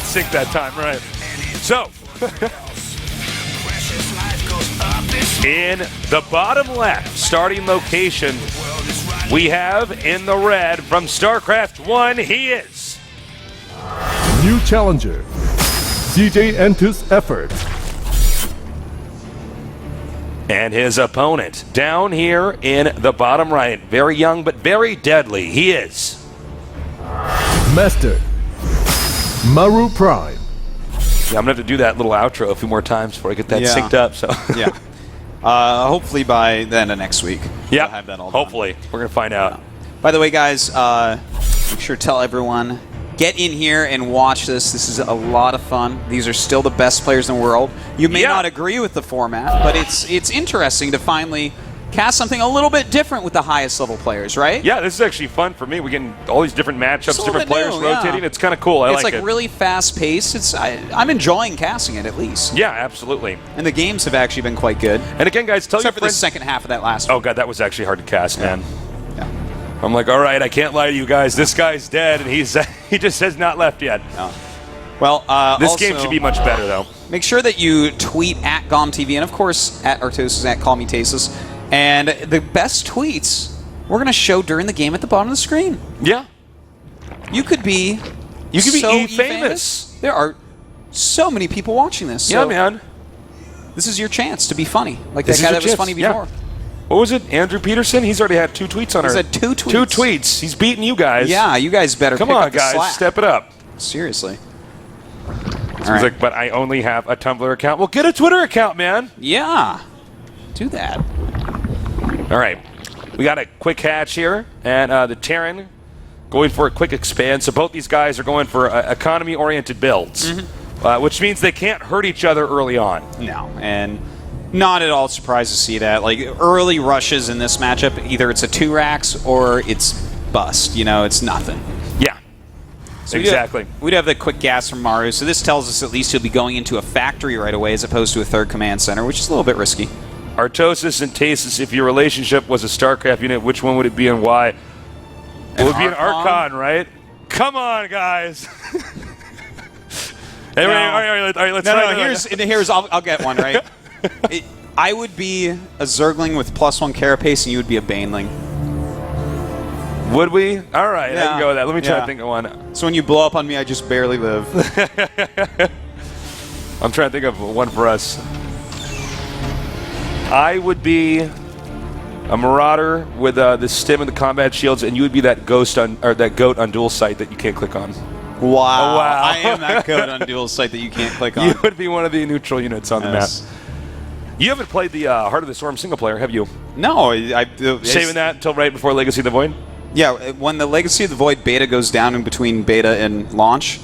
sync that time, right? So, in the bottom left starting location, we have in the red from StarCraft 1, he is New challenger, CJ Entus Effort. And his opponent down here in the bottom right, very young but very deadly, he is Master, Maru Prime. Yeah, I'm going to have to do that little outro a few more times before I get that synced up. So yeah. Hopefully by the end of next week. Yeah, we'll have that all done. hopefully. We're going to find out. By the way, guys, make sure to tell everyone, get in here and watch this. This is a lot of fun. These are still the best players in the world. You may not agree with the format, but it's interesting to finally cast something a little bit different with the highest level players, right? Yeah, this is actually fun for me. We're getting all these different matchups, different players rotating. Yeah. It's kind of cool. I it's like it. It's really fast-paced. I'm enjoying casting it, at least. Yeah, absolutely. And the games have actually been quite good. And again, guys, tell your friends. Except for the second half of that last one. Oh, God, that was actually hard to cast, man. Yeah. I'm like, all right, I can't lie to you guys. This guy's dead, and he just has not left yet. No. Well, this also, game should be much better, though. Make sure that you tweet at GOMTV, and of course, at Artosis, at CallMeTasis. And the best tweets we're going to show during the game at the bottom of the screen. Yeah. You could be so E-famous. There are so many people watching this. Yeah, so man. This is your chance to be funny. Like that guy that was funny before. Yeah. What was it? Andrew Peterson? He's already had 2 tweets on He's had 2 tweets. 2 tweets. He's beating you guys. Yeah, you guys better Come pick on, up the guys. slack. Step it up. Seriously. So he's like, but I only have a Tumblr account. Well, get a Twitter account, man. Yeah. Do that. All right. We got a quick hatch here, and the Terran going for a quick expand. So both these guys are going for economy-oriented builds, which means they can't hurt each other early on. No, and not at all surprised to see that. Like, early rushes in this matchup, either it's a 2 racks or it's bust. You know, it's nothing. Yeah. So exactly. We'd have the quick gas from Maru, so this tells us at least he'll be going into a factory right away as opposed to a 3rd command center, which is a little bit risky. Artosis and Tasis, if your relationship was a StarCraft unit, which one would it be and why? It would be an Archon, right? Come on, guys. Hey, all right, let's try it. Here's I'll get one, right? I would be a Zergling with +1 carapace, and you would be a Baneling. Would we? All right, I can go with that. Let me try to think of one. So when you blow up on me, I just barely live. I'm trying to think of one for us. I would be a Marauder with the stim and the combat shields, and you would be that goat on dual sight that you can't click on. Wow. Oh, wow. I am that goat on dual sight that you can't click on. You would be one of the neutral units on the map. You haven't played the Heart of the Storm single player, have you? No. Saving that until right before Legacy of the Void? Yeah, when the Legacy of the Void beta goes down in between beta and launch,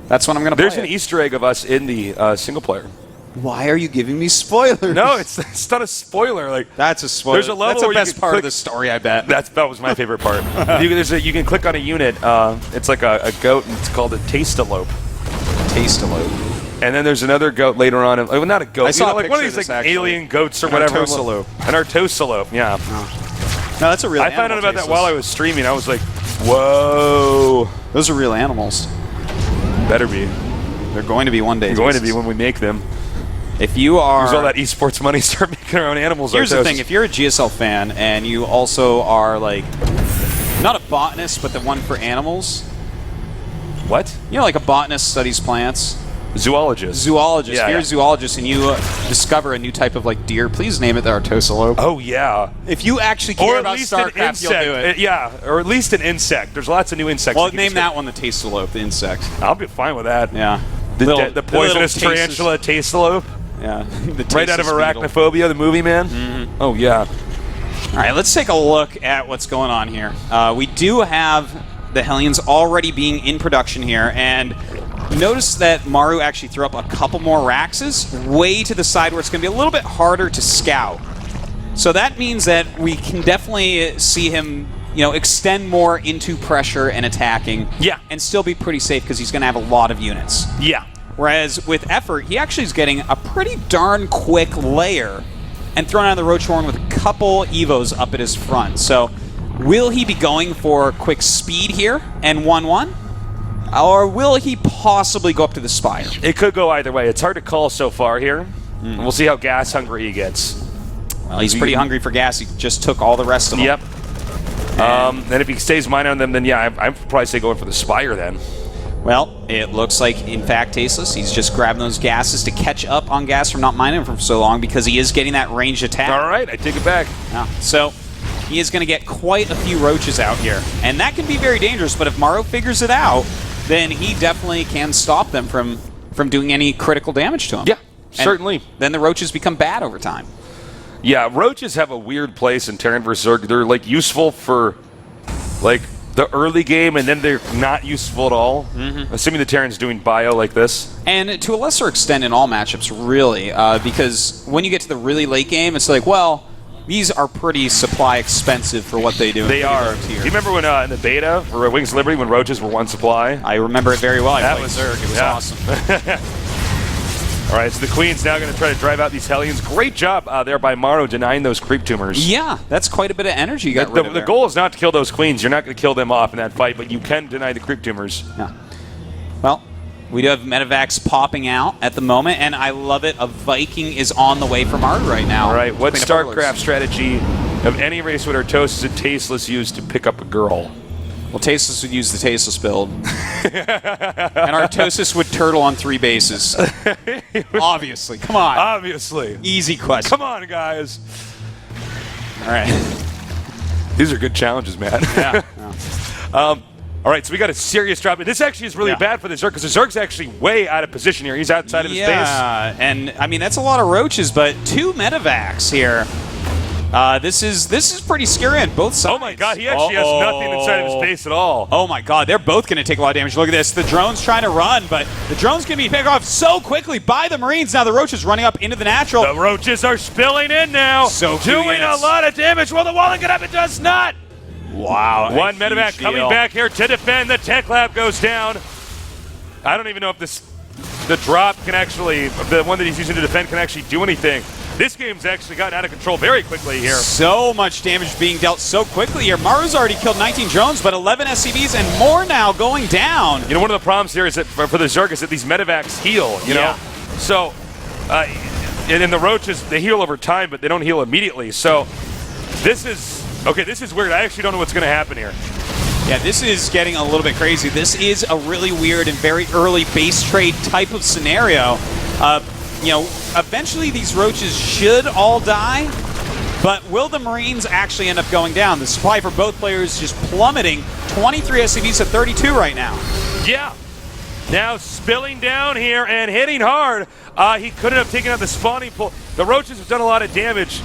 that's when I'm going to play There's an Easter egg of us in the single player. Why are you giving me spoilers? No, it's not a spoiler. Like that's a spoiler. There's a level that's where the best part of the story, I bet. That was my favorite part. You can click on a unit. It's like a goat, and it's called a Tastealope. Tastealope. And then there's another goat later on. Well, not a goat. I saw like one of these like alien goats or whatever. An Artosalope. Yeah. Oh. No, that's a real. I found out about that while I was streaming. I was like, whoa. Those are real animals. Better be. They're going to be one day. They're going to be when we make them. If you are... Use all that esports money, start making our own animals. Here's the thing. If you're a GSL fan and you also are, like, not a botanist, but the one for animals. What? You know, like a botanist studies plants. Zoologist. Zoologist. Yeah, if you're a zoologist and you discover a new type of, like, deer, please name it the Artosalope. Oh, yeah. If you actually care about StarCraft, you'll do it. Yeah, or at least an insect. There's lots of new insects. Well, name that one the Tastealope, the insect. I'll be fine with that. Yeah. The poisonous tarantula Tastealope. Yeah. Right out of Arachnophobia, the movie, man. Mm-hmm. Oh, yeah. All right, let's take a look at what's going on here. We do have the Hellions already being in production here, and notice that Maru actually threw up a couple more Raxes way to the side where it's going to be a little bit harder to scout. So that means that we can definitely see him, extend more into pressure and attacking. Yeah. And still be pretty safe because he's going to have a lot of units. Yeah. Whereas with Effort, he actually is getting a pretty darn quick layer and thrown out of the Roach Horn with a couple Evos up at his front. So will he be going for quick speed here and 1-1? Or will he possibly go up to the Spire? It could go either way. It's hard to call so far here. And we'll see how gas hungry he gets. Well, he's pretty hungry for gas. He just took all the rest of them. Yep. And if he stays mine on them, then yeah, I'd probably say going for the Spire then. Well, it looks like, in fact, Tasteless, he's just grabbing those gases to catch up on gas from not mining for so long because he is getting that ranged attack. All right, I take it back. Yeah. So he is going to get quite a few roaches out here. And that can be very dangerous, but if Maru figures it out, then he definitely can stop them from doing any critical damage to him. Yeah, And certainly. then the roaches become bad over time. Yeah, roaches have a weird place in Terran vs. Zerg. They're like useful for like the early game, and then they're not useful at all. Assuming the Terran's doing bio like this. And to a lesser extent in all matchups, really, because when you get to the really late game, it's like, well, these are pretty supply expensive for what they do. They are. Do you remember when in the beta for Wings of Liberty when roaches were one supply? I remember it very well. That I played was Zerg. It was yeah. awesome. All right, so the Queen's now going to try to drive out these Hellions. Great job there by Maru denying those creep tumors. Yeah, that's quite a bit of energy you got rid of The there. goal is not to kill those Queens. You're not going to kill them off in that fight, but you can deny the creep tumors. Yeah. Well, we do have Medivacs popping out at the moment, and I love it. A Viking is on the way for Maru right now. All right, what Clean up StarCraft burglars. strategy of any race would Artosis and Tasteless use to pick up a girl? Well, Tasteless would use the Tasteless build. And Artosis would turtle on 3 bases. Obviously. Come on. Obviously. Easy question. Come on, guys. All right. These are good challenges, man. Yeah. All right, so we got a serious drop. This actually is really bad for the Zerg, because the Zerg's actually way out of position here. He's outside of his base. Yeah, and I mean, that's a lot of roaches, but 2 Medivacs here. This is pretty scary on both sides. Oh my god, he actually has nothing inside of his base at all. Oh my god, they're both going to take a lot of damage. Look at this. The drone's trying to run, but the drone's going to be picked off so quickly by the Marines. Now the roaches running up into the natural. The roaches are spilling in now. So few doing units. a lot of damage. Will the walling get up? It does not. Wow. One medevac coming back here to defend. The tech lab goes down. I don't even know if the drop can actually, the one that he's using to defend can actually do anything. This game's actually gotten out of control very quickly here. So much damage being dealt so quickly here. Maru's already killed 19 drones, but 11 SCVs and more now going down. You know, one of the problems here is that for the Zerg is that these medevacs heal, you know? So, and in the roaches, they heal over time, but they don't heal immediately. So, this is weird. I actually don't know what's going to happen here. Yeah, this is getting a little bit crazy. This is a really weird and very early base trade type of scenario. You know, eventually these roaches should all die, but will the Marines actually end up going down? The supply for both players just plummeting. 23 SCVs to 32 right now. Yeah. Now spilling down here and hitting hard. He couldn't have taken out the spawning pool. The roaches have done a lot of damage.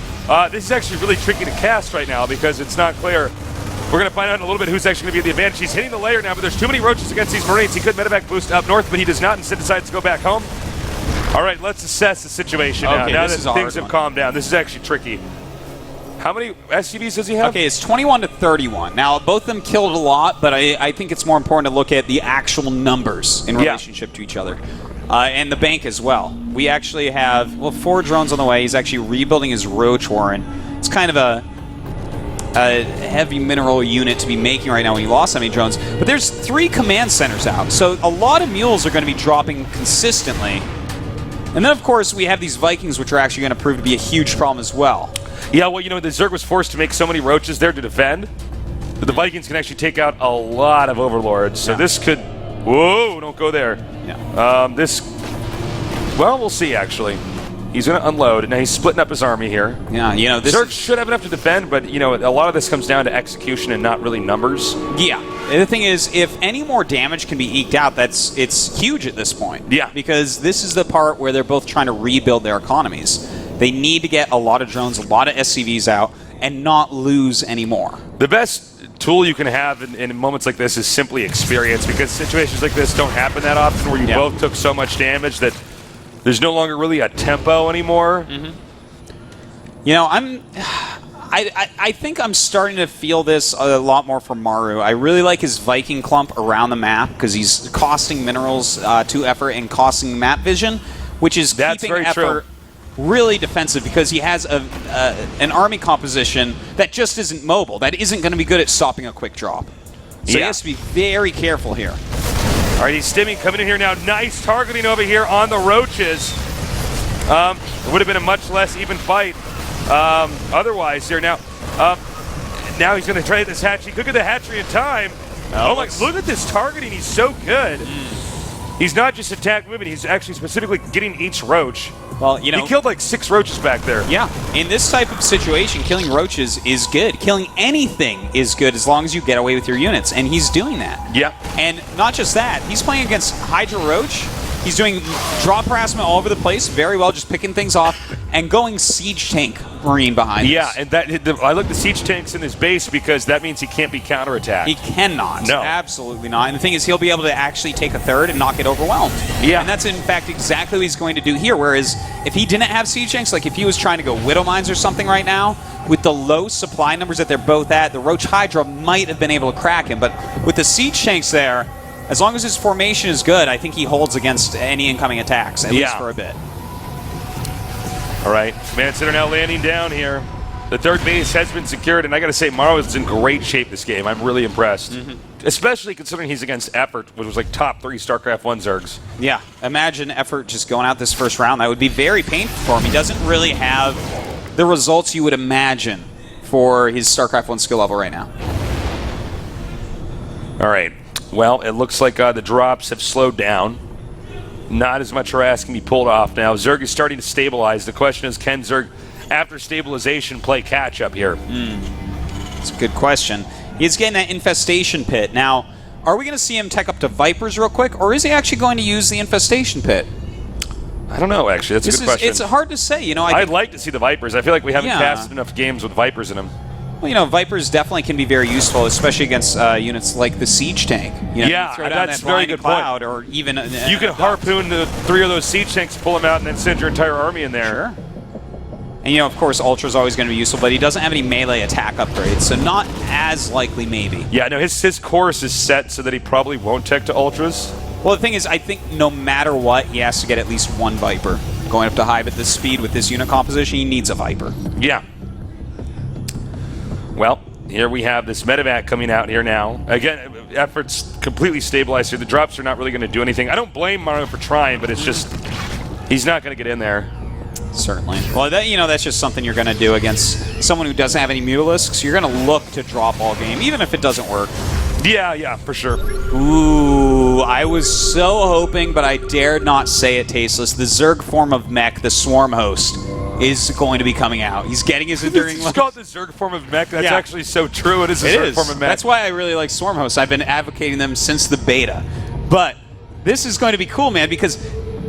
This is actually really tricky to cast right now because it's not clear. We're going to find out in a little bit who's actually going to be the advantage. He's hitting the layer now, but there's too many roaches against these Marines. He could medevac boost up north, but he does not. Instead decides to go back home. All right, let's assess the situation now. Now that things have calmed down. This is actually tricky. How many SCVs does he have? Okay, it's 21 to 31. Now, both of them killed a lot, but I think it's more important to look at the actual numbers in relationship to each other. And the bank as well. We actually have, 4 drones on the way. He's actually rebuilding his Roach Warren. It's kind of a heavy mineral unit to be making right now when he lost so many drones. But there's 3 command centers out, so a lot of mules are going to be dropping consistently. And then, of course, we have these Vikings, which are actually going to prove to be a huge problem as well. Yeah, well, you know, the Zerg was forced to make so many roaches there to defend that the Vikings can actually take out a lot of overlords. So this could... Whoa, don't go there. Yeah. Well, we'll see, actually. He's going to unload, and now he's splitting up his army here. Yeah, you know, this Zerg should have enough to defend, but, you know, a lot of this comes down to execution and not really numbers. Yeah. The thing is, if any more damage can be eked out, it's huge at this point. Yeah. Because this is the part where they're both trying to rebuild their economies. They need to get a lot of drones, a lot of SCVs out, and not lose any more. The best tool you can have in moments like this is simply experience, because situations like this don't happen that often where you both took so much damage that there's no longer really a tempo anymore. You know, I think I'm starting to feel this a lot more from Maru. I really like his Viking clump around the map because he's costing minerals to effort and costing map vision, which is keeping effort really defensive because he has an army composition that just isn't mobile, that isn't going to be good at stopping a quick drop. So he has to be very careful here. All right, he's stimming coming in here now. Nice targeting over here on the roaches. It would have been a much less even fight otherwise here. Now he's going to try this hatchery. Look at the hatchery in time. Oh my, look at this targeting. He's so good. He's not just attack moving. He's actually specifically getting each roach. Well, you know, he killed like 6 roaches back there. Yeah, in this type of situation, killing roaches is good. Killing anything is good as long as you get away with your units, and he's doing that. Yeah. And not just that, he's playing against Hydra Roach. He's doing drop harassment all over the place, very well, just picking things off, and going Siege Tank Marine behind Yeah, us. and I like the siege tanks in his base because that means he can't be counterattacked. He cannot. No. Absolutely not. And the thing is, he'll be able to actually take a third and not get overwhelmed. Yeah. And that's, in fact, exactly what he's going to do here, whereas if he didn't have siege tanks, like if he was trying to go Widow Mines or something right now, with the low supply numbers that they're both at, the Roach Hydra might have been able to crack him. But with the siege tanks there, as long as his formation is good, I think he holds against any incoming attacks, at least for a bit. All right, Manson are now landing down here. The third base has been secured, and I got to say, Maru is in great shape this game. I'm really impressed, especially considering he's against Effort, which was like top 3 StarCraft 1 Zergs. Yeah, imagine Effort just going out this first round. That would be very painful for him. He doesn't really have the results you would imagine for his StarCraft 1 skill level right now. All right. Well, it looks like the drops have slowed down. Not as much harass can be pulled off now. Zerg is starting to stabilize. The question is, can Zerg, after stabilization, play catch-up here? That's a good question. He's getting that Infestation Pit. Now, are we going to see him tech up to Vipers real quick, or is he actually going to use the Infestation Pit? I don't know, actually. That's a good question. It's hard to say. You know, I'd like to see the Vipers. I feel like we haven't Yeah. casted enough games with Vipers in them. Well, you know, Vipers definitely can be very useful, especially against units like the Siege Tank. You know, Yeah, you throw down that's that very blinding good point. cloud, or even You can harpoon the 3 of those siege tanks, pull them out, and then send your entire army in there. Sure. And, you know, of course, Ultra's always going to be useful, but he doesn't have any melee attack upgrades, so not as likely, maybe. Yeah, no, his course is set so that he probably won't tech to Ultras. Well, the thing is, I think no matter what, he has to get at least 1 Viper. Going up to Hive at this speed with this unit composition, he needs a Viper. Yeah. Well, here we have this medevac coming out here now. Again, Effort's completely stabilized here. The drops are not really going to do anything. I don't blame Maru for trying, but it's just, he's not going to get in there. Certainly. Well, that, you know, that's just something you're going to do against someone who doesn't have any Mutalisks. You're going to look to drop all game, even if it doesn't work. Yeah, for sure. Ooh, I was so hoping, but I dared not say it, Tasteless. The Zerg form of mech, the Swarm Host, is going to be coming out. He's getting his enduring. It's called the Zerg form of mech. That's actually so true. It is a Zerg form of mech. That's why I really like Swarm Hosts. I've been advocating them since the beta. But this is going to be cool, man, because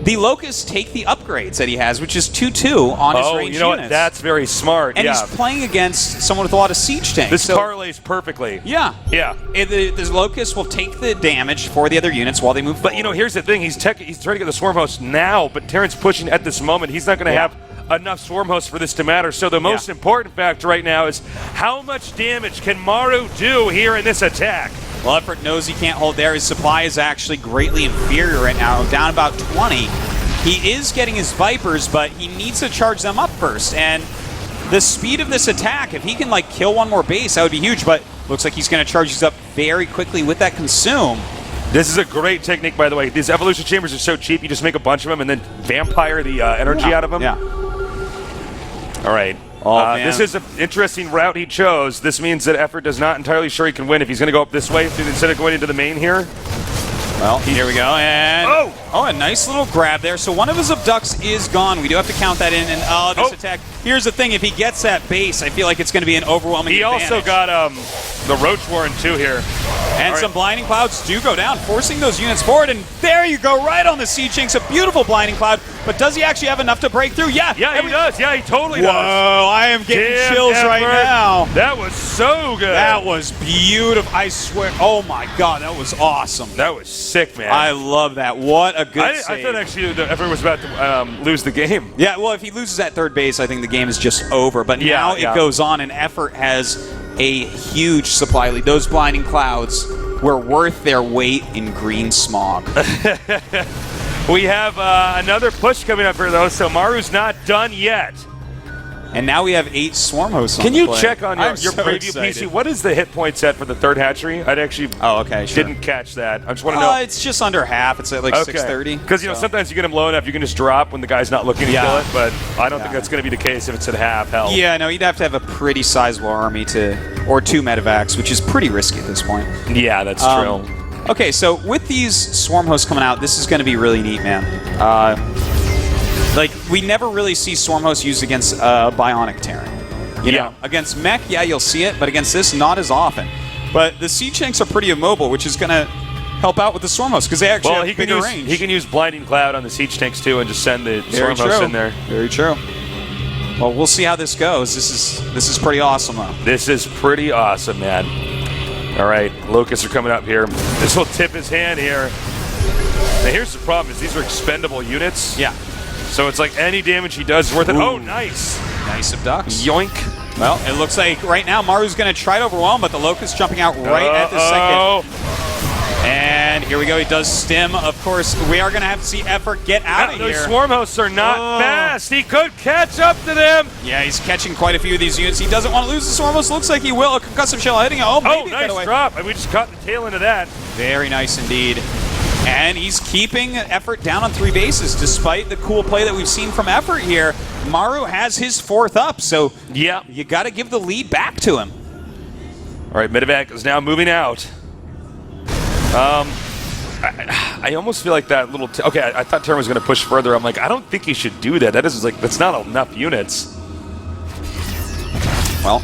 the Locusts take the upgrades that he has, which is 2/2 on his range you know units. what? That's very smart. And he's playing against someone with a lot of siege tanks. This parlays perfectly. Yeah. Yeah. The Locust will take the damage for the other units while they move forward. But, you know, here's the thing. He's trying to get the Swarm Host now, but Terran's pushing at this moment. He's not going to have enough Swarm Hosts for this to matter. So the most important factor right now is how much damage can Maru do here in this attack? Well, Effort knows he can't hold there. His supply is actually greatly inferior right now, down about 20. He is getting his Vipers, but he needs to charge them up first. And the speed of this attack, if he can, like, kill one more base, that would be huge. But looks like he's going to charge these up very quickly with that Consume. This is a great technique, by the way. These Evolution Chambers are so cheap. You just make a bunch of them and then vampire the energy out of them. Yeah. All right. This is an interesting route he chose. This means that Effort is not entirely sure he can win if he's going to go up this way instead of going into the main here. Well, here we go, and a nice little grab there. So one of his abducts is gone. We do have to count that in, and this attack. Here's the thing, if he gets that base, I feel like it's going to be an overwhelming advantage. Also got the Roach Warren too here. And some Blinding Clouds do go down, forcing those units forward, and there you go, right on the Siege Tanks, a beautiful Blinding Cloud, but does he actually have enough to break through? Yeah, he does. Yeah, he totally does. Whoa, I am getting chills right now. That was so good. That was beautiful. I swear, oh my God, that was awesome. That was sick, man. I love that. What a good save. I thought actually that Effort was about to lose the game. Yeah, well, if he loses at third base, I think the game is just over. But now it goes on, and Effort has a huge supply lead. Those Blinding Clouds were worth their weight in green smog. We have another push coming up here, though, so Maru's not done yet. And now we have 8 Swarm Hosts on Can the you play. check on your I'm so preview excited. PC? What is the hit point set for the third hatchery? I actually didn't catch that. I just want to know. It's just under half. It's at like 630. Because sometimes you get them low enough, you can just drop when the guy's not looking to kill it. But I don't think that's going to be the case if it's at half health. Yeah, no, you'd have to have a pretty sizable army or 2 medevacs, which is pretty risky at this point. Yeah, that's true. Okay, so with these Swarm Hosts coming out, this is going to be really neat, man. Like, we never really see Swarm Hosts used against Bionic Terran. You know, against Mech, yeah, you'll see it, but against this, not as often. But the Siege Tanks are pretty immobile, which is going to help out with the Swarm Hosts, because they actually have bigger range. He can use Blinding Cloud on the Siege Tanks, too, and just send the Swarm Hosts in there. Very true. Well, we'll see how this goes. This is pretty awesome, though. This is pretty awesome, man. All right, Locusts are coming up here. This will tip his hand here. Now, here's the problem, is these are expendable units. Yeah. So it's like any damage he does is worth it. Ooh. Oh, nice. Nice abducts. Yoink. Well, it looks like right now Maru's going to try to overwhelm, but the Locust jumping out right at the second. And here we go. He does stim. Of course, we are going to have to see Effort get out of Those here. Swarm Hosts are not fast. He could catch up to them. Yeah, he's catching quite a few of these units. He doesn't want to lose the Swarm Host. Looks like he will. A concussive shell hitting. Oh, maybe nice drop. And we just caught the tail end of that. Very nice indeed. And he's keeping Effort down on 3 bases, despite the cool play that we've seen from Effort here. Maru has his 4th up, so you got to give the lead back to him. All right, Medevac is now moving out. I almost feel like that little... okay, I thought Terran was going to push further. I'm like, I don't think he should do that. That's not enough units. Well,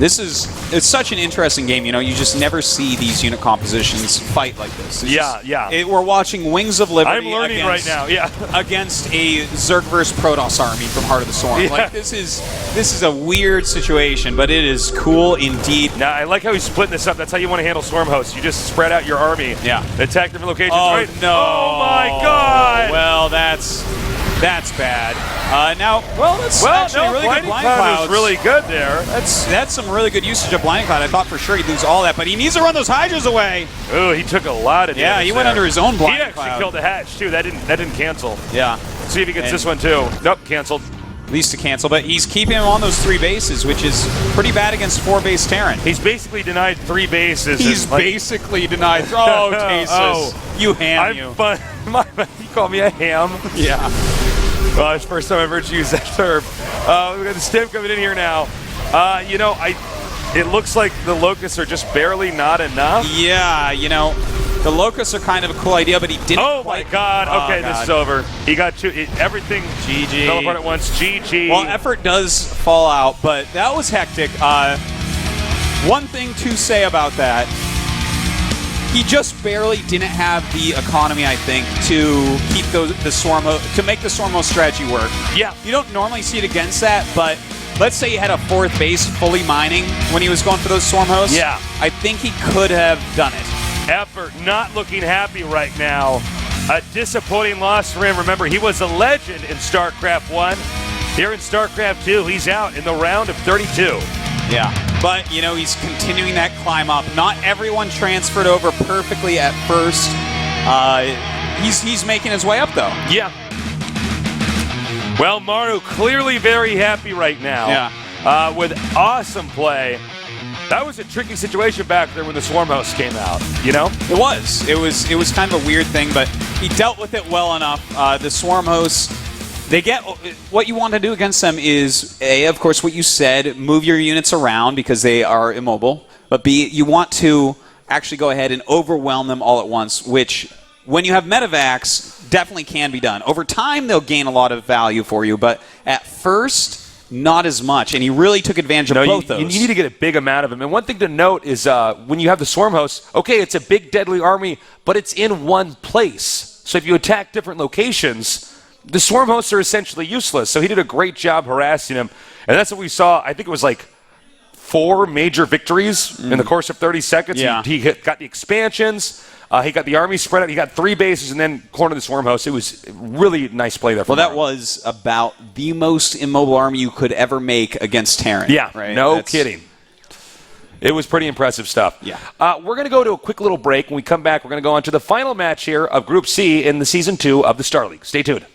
it's such an interesting game. You know, you just never see these unit compositions fight like this. We're watching Wings of Liberty. I'm learning right now. Against a Zerg versus Protoss army from Heart of the Swarm. Like this is a weird situation, but it is cool indeed. Now I like how he's splitting this up. That's how you want to handle Swarm Hosts. You just spread out your army. Yeah. Attack different locations. Oh right? no! Oh my God! Well, that's bad. That's actually really good blind clouds. Was really good there. That's some really good usage of blind cloud. I thought for sure he'd lose all that, but he needs to run those Hydras away. Oh, he took a lot of damage. Yeah, he went under his own blind cloud. He actually killed the hatch too. That didn't cancel. Yeah. Let's see if he gets this one too. Nope, canceled. At least to cancel, but he's keeping him on those 3 bases, which is pretty bad against 4-base Terran. He's basically denied 3 bases. He's basically denied. Oh, Tasus. You ham you. You call me a ham? Yeah. Well, it's the first time I've heard you use that term. We've got the stim coming in here now. It looks like the Locusts are just barely not enough. Yeah, the Locusts are kind of a cool idea, but he didn't Oh, my God. Okay, this is over. He got everything GG. fell apart at once. GG. Well, Effort does fall out, but that was hectic. One thing to say about that, he just barely didn't have the economy, I think, to keep to make the Swarm Host strategy work. Yeah. You don't normally see it against that, but let's say he had a 4th base fully mining when he was going for those Swarm Hosts. Yeah. I think he could have done it. Effort not looking happy right now. A disappointing loss for him. Remember, he was a legend in StarCraft 1. Here in StarCraft 2, he's out in the round of 32. Yeah, but, he's continuing that climb up. Not everyone transferred over perfectly at first. He's making his way up, though. Yeah. Well, Maru clearly very happy right now. Yeah. With awesome play. That was a tricky situation back there when the Swarm Host came out, It was. It was kind of a weird thing, but he dealt with it well enough. The Swarm Hosts, they get what you want to do against them is A, of course, what you said, move your units around because they are immobile, but B, you want to actually go ahead and overwhelm them all at once, which when you have medevacs, definitely can be done. Over time, they'll gain a lot of value for you, but at first, not as much, and he really took advantage of both those. You need to get a big amount of them. And one thing to note is when you have the Swarm Hosts, okay, it's a big, deadly army, but it's in one place. So if you attack different locations, the Swarm Hosts are essentially useless. So he did a great job harassing him. And that's what we saw. I think it was like 4 major victories in the course of 30 seconds. Yeah. He got the expansions. He got the army spread out. He got 3 bases and then cornered the Swarm Host. It was really nice play there. Well, that was about the most immobile army you could ever make against Terran. Yeah, right? No kidding. It was pretty impressive stuff. Yeah. We're going to go to a quick little break. When we come back, we're going to go on to the final match here of Group C in the Season 2 of the StarLeague. Stay tuned.